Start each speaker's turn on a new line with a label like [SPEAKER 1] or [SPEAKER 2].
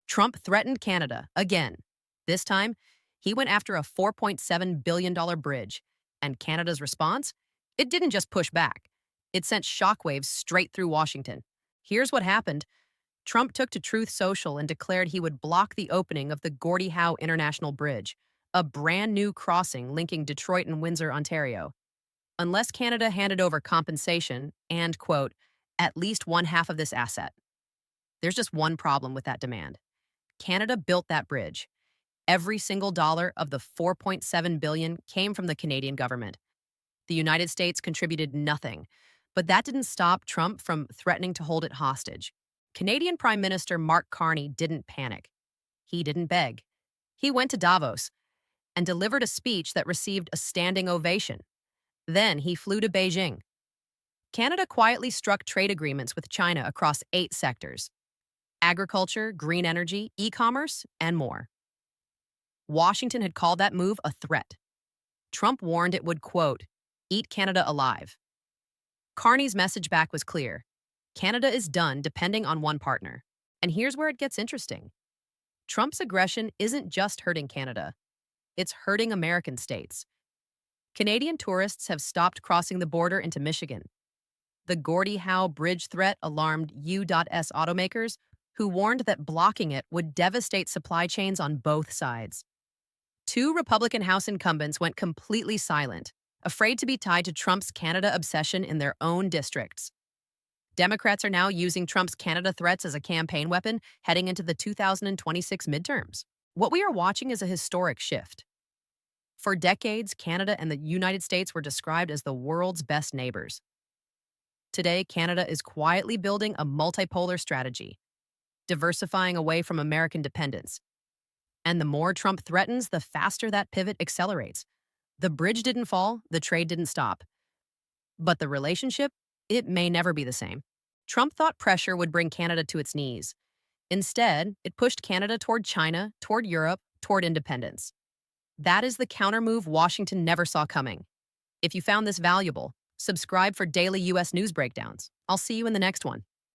[SPEAKER 1] Trump threatened Canada again. This time, he went after a $4.7 billion bridge. And Canada's response? It didn't just push back. It sent shockwaves straight through Washington. Here's what happened. Trump took to Truth Social and declared he would block the opening of the Gordie Howe International Bridge, a brand new crossing linking Detroit and Windsor, Ontario. Unless Canada handed over compensation and, quote, at least one half of this asset. There's just one problem with that demand. Canada built that bridge. Every single dollar of the $4.7 billion came from the Canadian government. The United States contributed nothing, but that didn't stop Trump from threatening to hold it hostage. Canadian Prime Minister Mark Carney didn't panic. He didn't beg. He went to Davos and delivered a speech that received a standing ovation. Then he flew to Beijing. Canada quietly struck trade agreements with China across 8 sectors: agriculture, green energy, e-commerce, and more. Washington had called that move a threat. Trump warned it would, quote, eat Canada alive. Carney's message back was clear. Canada is done depending on one partner. And here's where it gets interesting. Trump's aggression isn't just hurting Canada. It's hurting American states. Canadian tourists have stopped crossing the border into Michigan. The Gordie Howe bridge threat alarmed U.S. automakers, who warned that blocking it would devastate supply chains on both sides. 2 Republican House incumbents went completely silent, afraid to be tied to Trump's Canada obsession in their own districts. Democrats are now using Trump's Canada threats as a campaign weapon heading into the 2026 midterms. What we are watching is a historic shift. For decades, Canada and the United States were described as the world's best neighbors. Today, Canada is quietly building a multipolar strategy, diversifying away from American dependence. And the more Trump threatens, the faster that pivot accelerates. The bridge didn't fall, the trade didn't stop. But the relationship, it may never be the same. Trump thought pressure would bring Canada to its knees. Instead, it pushed Canada toward China, toward Europe, toward independence. That is the countermove Washington never saw coming. If you found this valuable, subscribe for daily U.S. news breakdowns. I'll see you in the next one.